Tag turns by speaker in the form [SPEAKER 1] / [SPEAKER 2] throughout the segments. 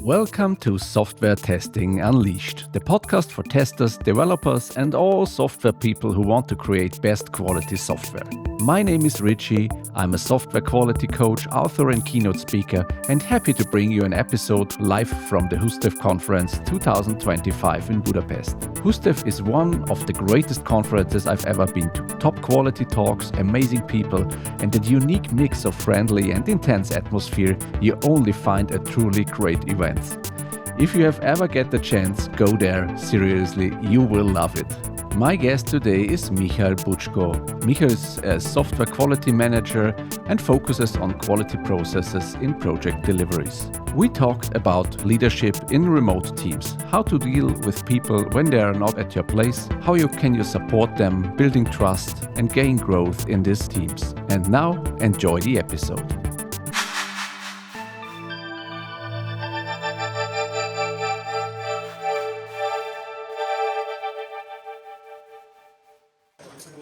[SPEAKER 1] Welcome to Software Testing Unleashed, the podcast for testers, developers, and all software people who want to create best quality software. My name is Richie. I'm a software quality coach, author, and keynote speaker, and happy to bring you an episode live from the HUSTEF Conference 2025 in Budapest. HUSTEF is one of the greatest conferences I've ever been to. Top quality talks, amazing people, and a unique mix of friendly and intense atmosphere you only find at truly great events. If you have ever get the chance, go there. Seriously, you will love it. My guest today is Michael Buczko. Michael is a software quality manager and focuses on quality processes in project deliveries. We talked about leadership in remote teams, how to deal with people when they are not at your place, how you can support them, building trust and gain growth in these teams. And now, enjoy the episode.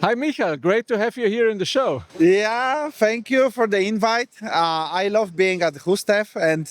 [SPEAKER 1] Hi, Michael. Great to have you here in the show.
[SPEAKER 2] Yeah, thank you for the invite. I love being at HUSTEF, and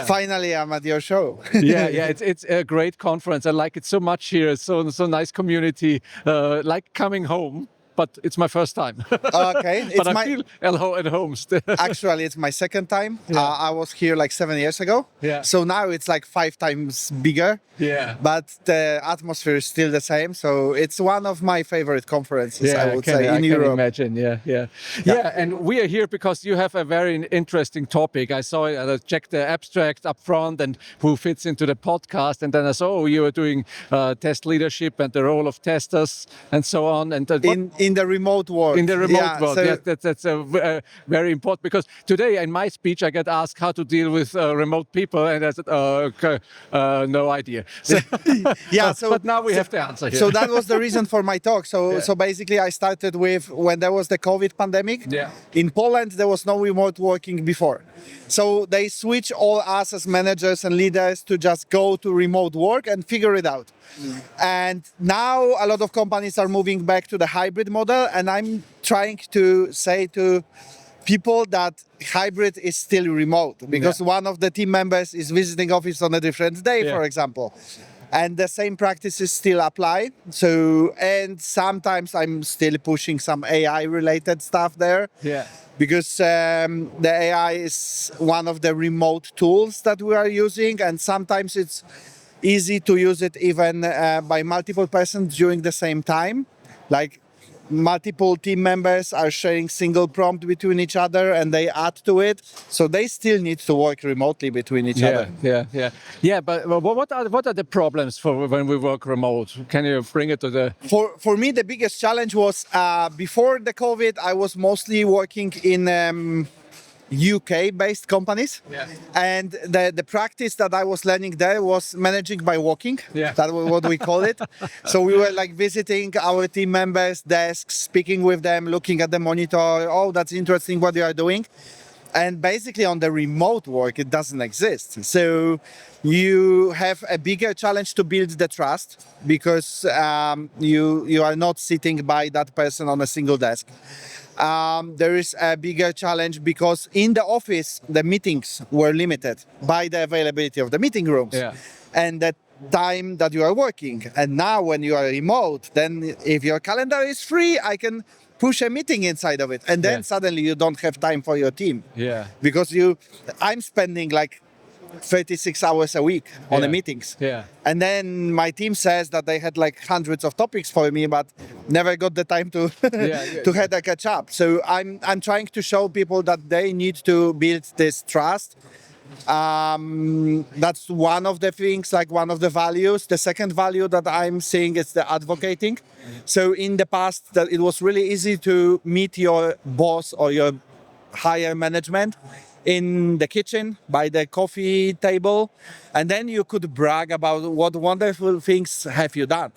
[SPEAKER 2] finally I'm at your show.
[SPEAKER 1] It's a great conference. I like it so much here. It's so nice community, like coming home. But it's my first time.
[SPEAKER 2] Okay.
[SPEAKER 1] But I feel at home still.
[SPEAKER 2] Actually, it's my second time. Yeah. I was here like 7 years ago.
[SPEAKER 1] Yeah.
[SPEAKER 2] So now it's like 5 times bigger.
[SPEAKER 1] Yeah.
[SPEAKER 2] But the atmosphere is still the same. So it's one of my favorite conferences, I would say, in Europe.
[SPEAKER 1] I can imagine, yeah. And we are here because you have a very interesting topic. I saw it, I checked the abstract up front and who fits into the podcast. And then I saw you were doing test leadership and the role of testers and so on. And
[SPEAKER 2] in the remote world.
[SPEAKER 1] In the remote world, so that's very important, because today in my speech I get asked how to deal with remote people, and I said, no idea. So, but now we have the answer here.
[SPEAKER 2] So that was the reason for my talk. So basically I started with when there was the COVID pandemic. Yeah. In Poland there was no remote working before. So they switched all us as managers and leaders to just go to remote work and figure it out. And now a lot of companies are moving back to the hybrid model, and I'm trying to say to people that hybrid is still remote, because one of the team members is visiting office on a different day, for example. And the same practices still apply. So, and sometimes I'm still pushing some AI related stuff there. Yeah. Because the AI is one of the remote tools that we are using, and sometimes it's easy to use it even by multiple persons during the same time. Like multiple team members are sharing single prompt between each other and they add to it. So they still need to work remotely between each other.
[SPEAKER 1] Yeah, but what are the problems for when we work remote? Can you bring it to the...
[SPEAKER 2] For me, the biggest challenge was before the COVID, I was mostly working in UK-based companies, and the practice that I was learning there was managing by walking. That was what we call it. So we were like visiting our team members' desks, speaking with them, looking at the monitor. Oh, that's interesting what you are doing. And basically on the remote work, it doesn't exist. So you have a bigger challenge to build the trust, because you are not sitting by that person on a single desk. There is a bigger challenge because in the office, the meetings were limited by the availability of the meeting rooms and the time that you are working. And now when you are remote, then if your calendar is free, I can push a meeting inside of it. And then suddenly you don't have time for your team. Because I'm spending like 36 hours a week on the meetings. And then my team says that they had like hundreds of topics for me, but never got the time to to have a catch up. So I'm trying to show people that they need to build this trust. That's one of the things, like one of the values. The second value that I'm seeing is the advocating. So in the past, that it was really easy to meet your boss or your higher management in the kitchen by the coffee table, and then you could brag about what wonderful things have you done.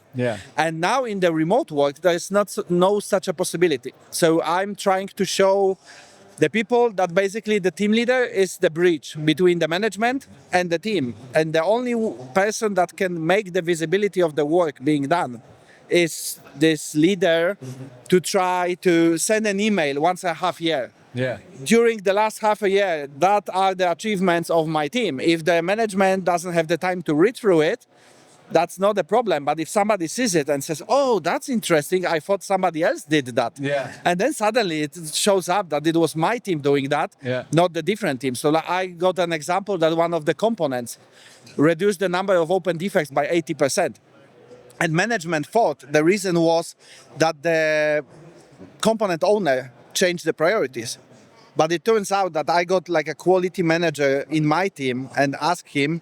[SPEAKER 2] And now in the remote work, there is no such a possibility. So I'm trying to show the people that basically the team leader is the bridge between the management and the team, and the only person that can make the visibility of the work being done is this leader to try to send an email once a half year.
[SPEAKER 1] Yeah.
[SPEAKER 2] During the last half a year, that are the achievements of my team. If the management doesn't have the time to read through it, that's not a problem. But if somebody sees it and says, "Oh, that's interesting, I thought somebody else did that,"
[SPEAKER 1] Yeah.
[SPEAKER 2] and then suddenly it shows up that it was my team doing that,
[SPEAKER 1] Yeah.
[SPEAKER 2] not the different team. So like, I got an example that one of the components reduced the number of open defects by 80%. And management thought the reason was that the component owner changed the priorities. But it turns out that I got like a quality manager in my team and asked him,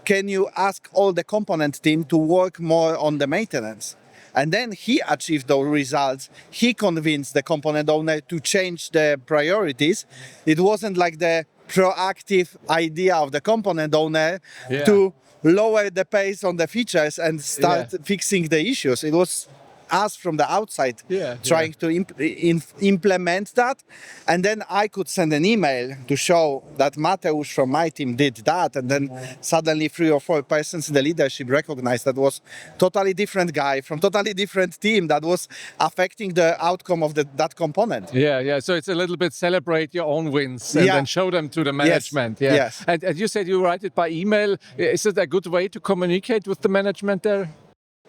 [SPEAKER 2] can you ask all the component team to work more on the maintenance? And then he achieved those results. He convinced the component owner to change the priorities. It wasn't like the proactive idea of the component owner to lower the pace on the features and start fixing the issues. It was us from the outside trying to implement that. And then I could send an email to show that Mateusz from my team did that. And then suddenly 3 or 4 persons in the leadership recognized that was totally different guy from totally different team that was affecting the outcome of that component.
[SPEAKER 1] Yeah. So it's a little bit celebrate your own wins and then show them to the management.
[SPEAKER 2] Yes.
[SPEAKER 1] And you said you write it by email. Is it a good way to communicate with the management there?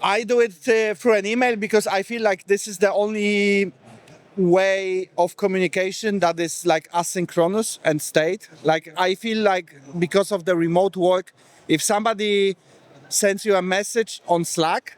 [SPEAKER 2] I do it through an email because I feel like this is the only way of communication that is like asynchronous and state. Like I feel like because of the remote work, if somebody sends you a message on Slack,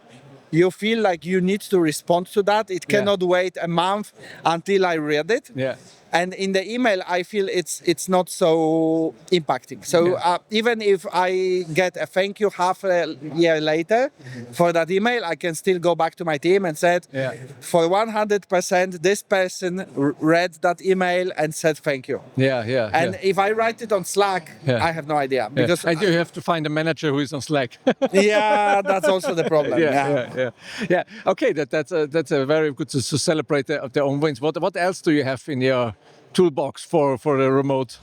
[SPEAKER 2] you feel like you need to respond to that. It cannot wait a month until I read it.
[SPEAKER 1] Yeah.
[SPEAKER 2] And in the email, I feel it's not so impacting. So even if I get a thank you half a year later for that email, I can still go back to my team and said, for 100%, this person read that email and said thank you. And if I write it on Slack, I have no idea. Because
[SPEAKER 1] and you have to find a manager who is on Slack.
[SPEAKER 2] That's also the problem.
[SPEAKER 1] Yeah. Okay, that's a very good to celebrate their own wins. What else do you have in your toolbox for the remote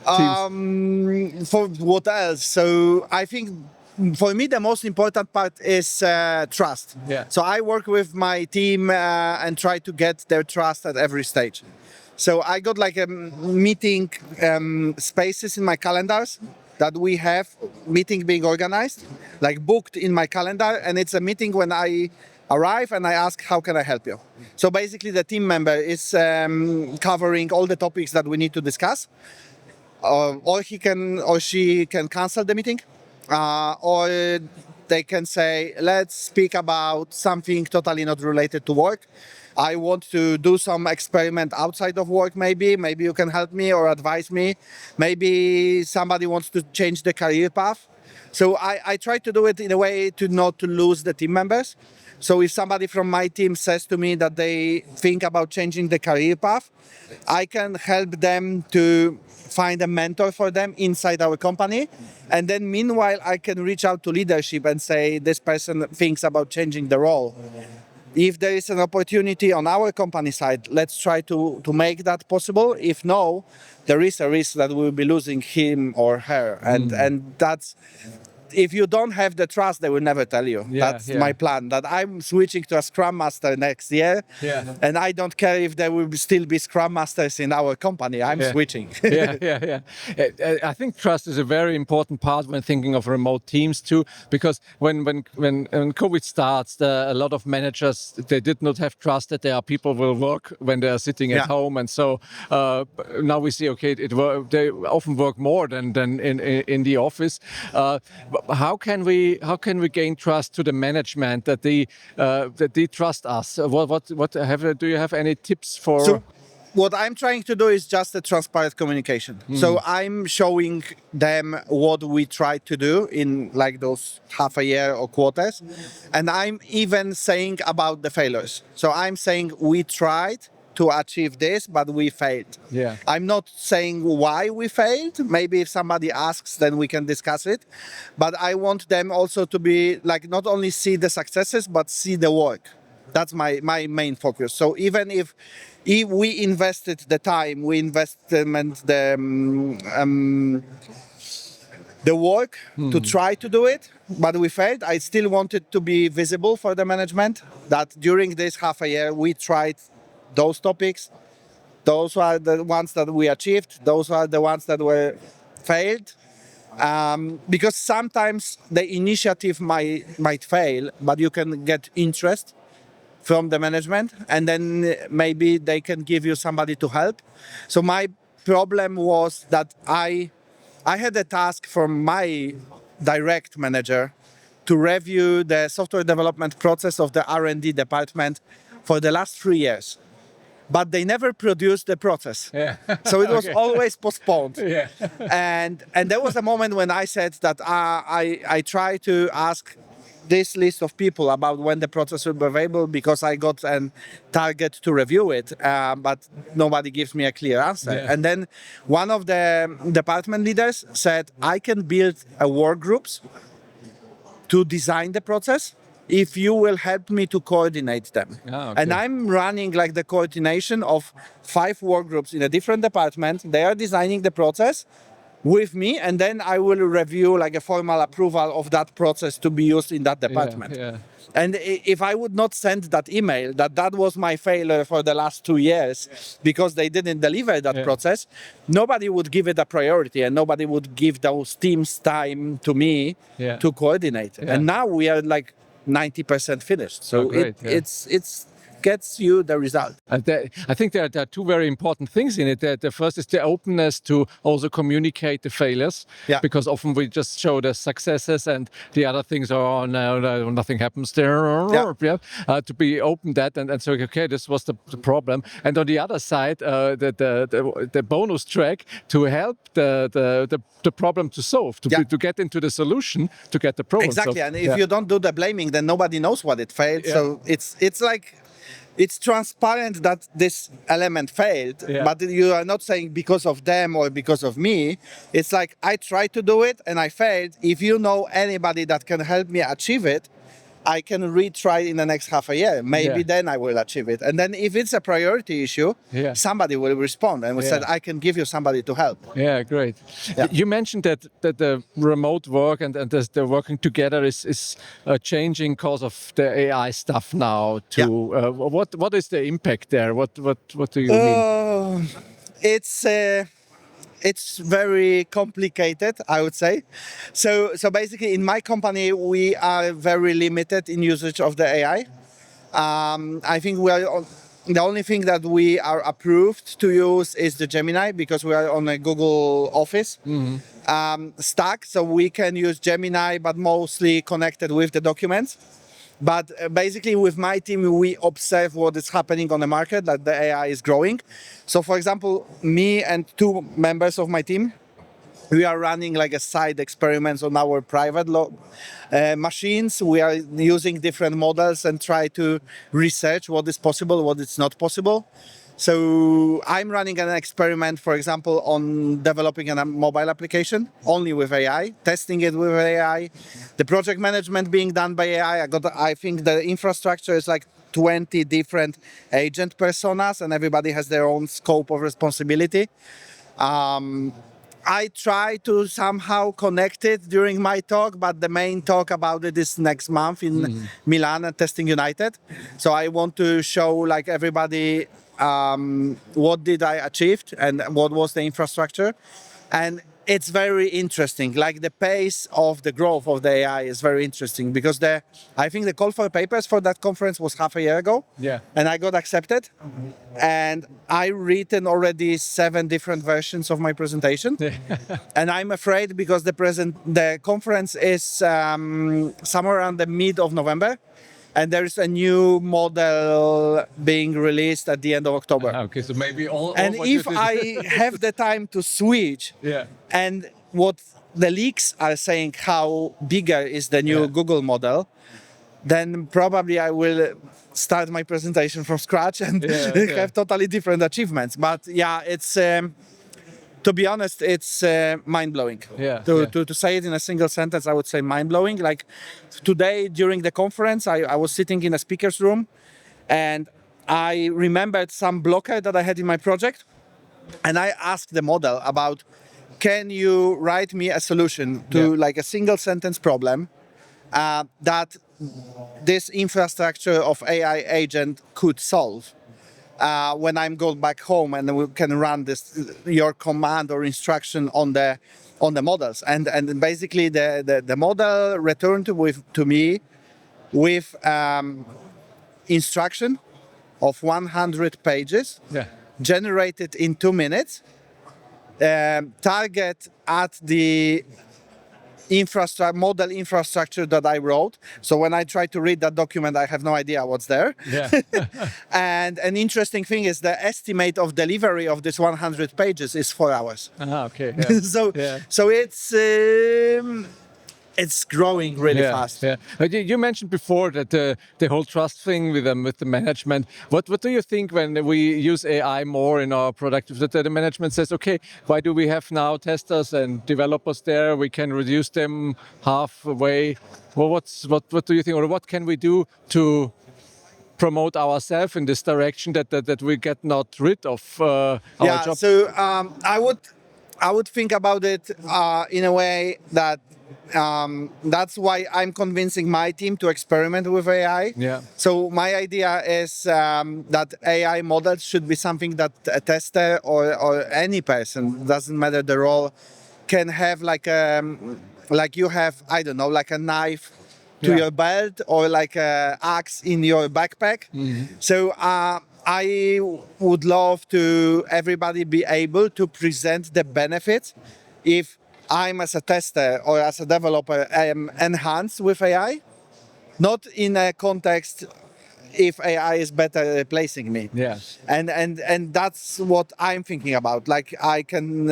[SPEAKER 1] teams?
[SPEAKER 2] For what else? So I think for me the most important part is trust. So I work with my team and try to get their trust at every stage. So I got like a meeting spaces in my calendars that we have meeting being organized, like booked in my calendar, and it's a meeting when I arrive and I ask, how can I help you? So basically the team member is covering all the topics that we need to discuss, or he can or she can cancel the meeting, or they can say, let's speak about something totally not related to work. I want to do some experiment outside of work, maybe you can help me or advise me. Maybe somebody wants to change the career path. So I try to do it in a way to not to lose the team members. So if somebody from my team says to me that they think about changing the career path, I can help them to find a mentor for them inside our company. And then meanwhile, I can reach out to leadership and say, this person thinks about changing the role. If there is an opportunity on our company side, let's try to make that possible. If no, there is a risk that we'll be losing him or her. And that's, if you don't have the trust, they will never tell you. That's my plan, that I'm switching to a Scrum Master next year. And I don't care if there will still be Scrum Masters in our company. I'm switching.
[SPEAKER 1] I think trust is a very important part when thinking of remote teams too, because when COVID starts, a lot of managers, they did not have trust that there are people will work when they are sitting at home. And so now we see, okay, they often work more than in the office. How can we gain trust to the management that they trust us? Do you have any tips for?
[SPEAKER 2] So what I'm trying to do is just a transparent communication. So I'm showing them what we try to do in like those half a year or quarters, and I'm even saying about the failures. So I'm saying we tried to achieve this, but we failed. I'm not saying why we failed. Maybe if somebody asks, then we can discuss it. But I want them also to be like, not only see the successes, but see the work. That's my main focus. So even if we invested the time, we invested the the work to try to do it, but we failed. I still wanted to be visible for the management that during this half a year we tried those topics. Those are the ones that we achieved. Those are the ones that were failed. Because sometimes the initiative might fail, but you can get interest from the management, and then maybe they can give you somebody to help. So my problem was that I had a task from my direct manager to review the software development process of the R&D department for the last 3 years. But they never produced the process.
[SPEAKER 1] Yeah.
[SPEAKER 2] So it was
[SPEAKER 1] Okay.
[SPEAKER 2] always postponed.
[SPEAKER 1] Yeah.
[SPEAKER 2] And there was a moment when I said that I try to ask this list of people about when the process will be available, because I got a target to review it, but nobody gives me a clear answer.
[SPEAKER 1] Yeah.
[SPEAKER 2] And then one of the department leaders said, I can build a work groups to design the process if you will help me to coordinate them.
[SPEAKER 1] Ah, okay.
[SPEAKER 2] And I'm running like the coordination of 5 work groups in a different department. They are designing the process with me, and then I will review like a formal approval of that process to be used in that department.
[SPEAKER 1] Yeah.
[SPEAKER 2] And if I would not send that email that was my failure for the last 2 years because they didn't deliver that process, nobody would give it a priority, and nobody would give those teams time to me to coordinate.
[SPEAKER 1] Yeah.
[SPEAKER 2] And now we are like 90% finished. So
[SPEAKER 1] great,
[SPEAKER 2] it's gets you the result.
[SPEAKER 1] I think there are 2 very important things in it. The first is the openness to also communicate the failures, because often we just show the successes and the other things are, oh, no, nothing happens there. To be open that and so, okay, this was the problem. And on the other side, the bonus track to help the problem to solve, to get into the solution, to get the problem.
[SPEAKER 2] Exactly, and if you don't do the blaming, then nobody knows what it failed. So it's like, it's transparent that this element failed, but you are not saying because of them or because of me. It's like, I tried to do it and I failed. If you know anybody that can help me achieve it, I can retry in the next half a year. Maybe then I will achieve it. And then if it's a priority issue, somebody will respond and we said, I can give you somebody to help.
[SPEAKER 1] Yeah, great. You mentioned that the remote work and the working together is changing because of the AI stuff now too. What is the impact there? What do you mean?
[SPEAKER 2] It's very complicated, I would say. So basically, in my company, we are very limited in usage of the AI. I think the only thing that we are approved to use is the Gemini, because we are on a Google Office stack. So we can use Gemini, but mostly connected with the documents. But basically, with my team, we observe what is happening on the market, that the AI is growing. So, for example, me and 2 members of my team, we are running like a side experiments on our private machines. We are using different models and try to research what is possible, what is not possible. So I'm running an experiment, for example, on developing a mobile application only with AI, testing it with AI, the project management being done by AI. I think the infrastructure is like 20 different agent personas, and everybody has their own scope of responsibility. I try to somehow connect it during my talk, but the main talk about it is next month in Milan at Testing United. So I want to show like everybody what did I achieve and what was the infrastructure. And it's very interesting. Like the pace of the growth of the AI is very interesting, because I think the call for papers for that conference was half a year ago. And I got accepted. And I written already 7 different versions of my presentation. And I'm afraid, because the conference is somewhere around the mid of November. And there is a new model being released at the end of October.
[SPEAKER 1] Okay, so maybe all.
[SPEAKER 2] And if I have the time to switch, and what the leaks are saying, how bigger is the new Google model, then probably I will start my presentation from scratch and have totally different achievements. But it's. To be honest, it's mind-blowing. To say it in a single sentence, I would say mind-blowing. Like today during the conference, I was sitting in a speaker's room and I remembered some blocker that I had in my project. And I asked the model about can you write me a solution to like a single sentence problem that this infrastructure of AI agent could solve when I'm going back home, and we can run your command or instruction on the models, and basically the model returned to me with instruction of 100 pages, generated in 2 minutes, target at the model infrastructure that I wrote. So when I try to read that document, I have no idea what's there. And an interesting thing is the estimate of delivery of this 100 pages is 4 hours.
[SPEAKER 3] Okay.
[SPEAKER 2] So it's growing really fast.
[SPEAKER 3] You mentioned before that the whole trust thing with the management. What do you think when we use AI more in our product? That the management says, okay, why do we have now testers and developers there? We can reduce them halfway. Well, what do you think, or what can we do to promote ourselves in this direction that we get not rid of our job?
[SPEAKER 2] So I would think about it in a way that that's why I'm convincing my team to experiment with AI. So my idea is that AI models should be something that a tester or any person, doesn't matter the role, can have like you have, I don't know, like a knife to your belt or like an axe in your backpack. So I would love to everybody be able to present the benefits if I'm as a tester or as a developer, I am enhanced with AI, not in a context if AI is better replacing me. And that's what I'm thinking about. Like I can,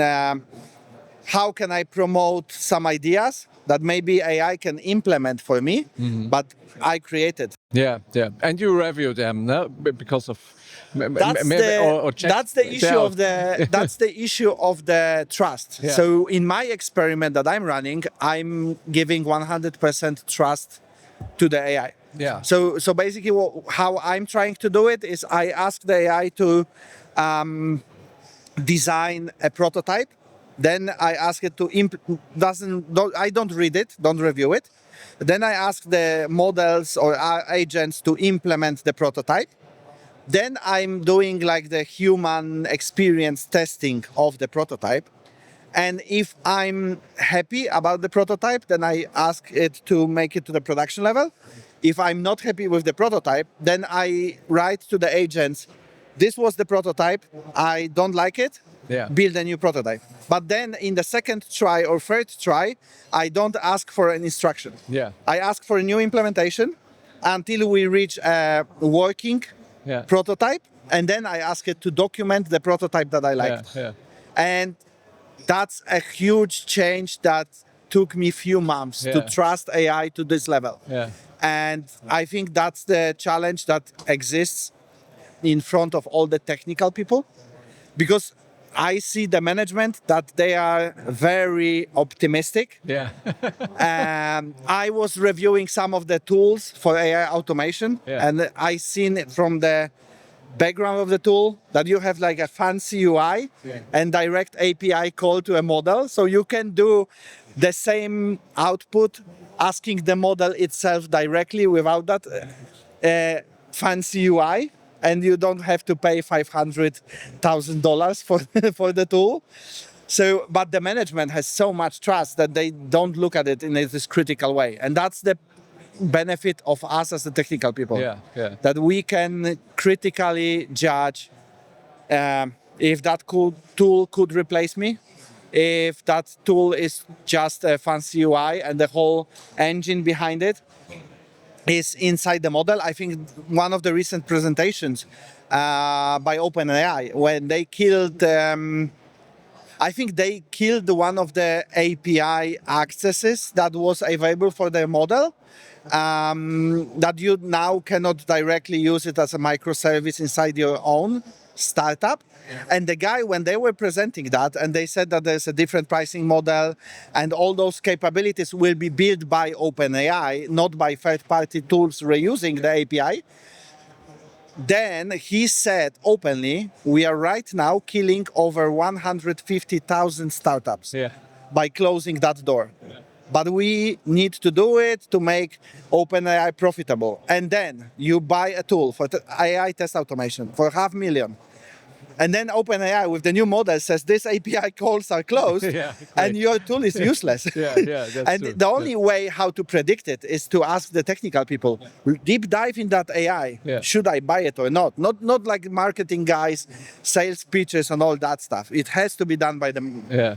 [SPEAKER 2] how can I promote some ideas that maybe AI can implement for me, but I created.
[SPEAKER 3] And you review them, no? Because of
[SPEAKER 2] that's the issue of the trust. So in my experiment that I'm running, I'm giving 100% trust to the AI. So basically how I'm trying to do it is I ask the AI to design a prototype. Then I ask it to I don't read it, don't review it. Then I ask the models or agents to implement the prototype. Then I'm doing like the human experience testing of the prototype. And if I'm happy about the prototype, then I ask it to make it to the production level. If I'm not happy with the prototype, then I write to the agents, this was the prototype, I don't like it, build a new prototype. But then in the second try or third try, I don't ask for an instruction. I ask for a new implementation until we reach a working prototype, and then I ask it to document the prototype that I liked. And that's a huge change that took me a few months to trust AI to this level. And I think that's the challenge that exists in front of all the technical people, because I see the management that they are very optimistic. I was reviewing some of the tools for AI automation, and I seen from the background of the tool that you have like a fancy UI and direct API call to a model, so you can do the same output asking the model itself directly without that fancy UI. And you don't have to pay $500,000 for the tool. So, but the management has so much trust that they don't look at it in this critical way, and that's the benefit of us as the technical people. That we can critically judge if that tool could replace me, if that tool is just a fancy UI and the whole engine behind it is inside the model. I think one of the recent presentations by OpenAI, when they killed, I think they killed one of the API accesses that was available for their model, that you now cannot directly use it as a microservice inside your own startup. And the guy, when they were presenting that, and they said that there's a different pricing model and all those capabilities will be built by OpenAI, not by third-party tools reusing the API, Then he said openly, we are right now killing over 150,000 startups
[SPEAKER 3] Yeah.
[SPEAKER 2] by closing that door. But we need to do it to make OpenAI profitable. And then you buy a tool for AI test automation for $500,000. And then OpenAI with the new model says this API calls are closed
[SPEAKER 3] Yeah,
[SPEAKER 2] and
[SPEAKER 3] great.
[SPEAKER 2] your tool is useless.
[SPEAKER 3] Yeah, that's
[SPEAKER 2] and
[SPEAKER 3] true.
[SPEAKER 2] the only way how to predict it is to ask the technical people, deep dive in that AI.
[SPEAKER 3] Yeah.
[SPEAKER 2] Should I buy it or not? Not like marketing guys, sales pitches and all that stuff. It has to be done by the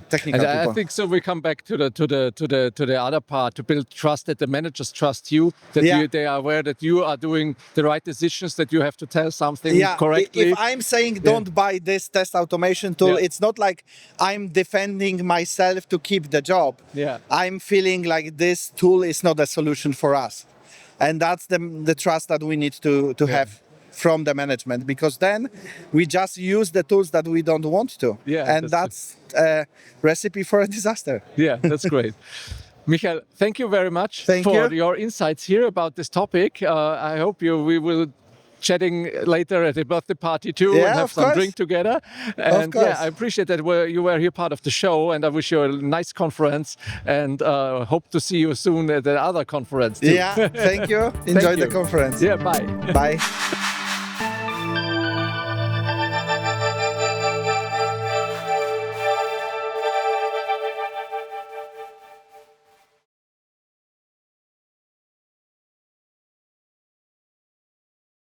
[SPEAKER 2] technical
[SPEAKER 3] and
[SPEAKER 2] people.
[SPEAKER 3] I think so. We come back to the other part, to build trust, that the managers trust you, that they are aware that you are doing the right decisions, that you have to tell something correctly.
[SPEAKER 2] If I'm saying don't buy this test automation tool, it's not like I'm defending myself to keep the job.
[SPEAKER 3] Yeah.
[SPEAKER 2] I'm feeling like this tool is not a solution for us. And that's the trust that we need to have from the management, because then we just use the tools that we don't want to.
[SPEAKER 3] Yeah,
[SPEAKER 2] and that's a recipe for a disaster.
[SPEAKER 3] Yeah, that's great. Michael, thank you very much
[SPEAKER 2] Thank
[SPEAKER 3] for
[SPEAKER 2] you.
[SPEAKER 3] your insights here about this topic. I hope we will chatting later at a birthday party too,
[SPEAKER 2] Yeah,
[SPEAKER 3] and have
[SPEAKER 2] of
[SPEAKER 3] some
[SPEAKER 2] course.
[SPEAKER 3] drink together. And
[SPEAKER 2] course.
[SPEAKER 3] I appreciate that you were here part of the show, and I wish you a nice conference, and hope to see you soon at the other conference too.
[SPEAKER 2] Yeah, thank you. Enjoy the
[SPEAKER 3] you.
[SPEAKER 2] conference.
[SPEAKER 3] Yeah, bye.
[SPEAKER 2] Bye.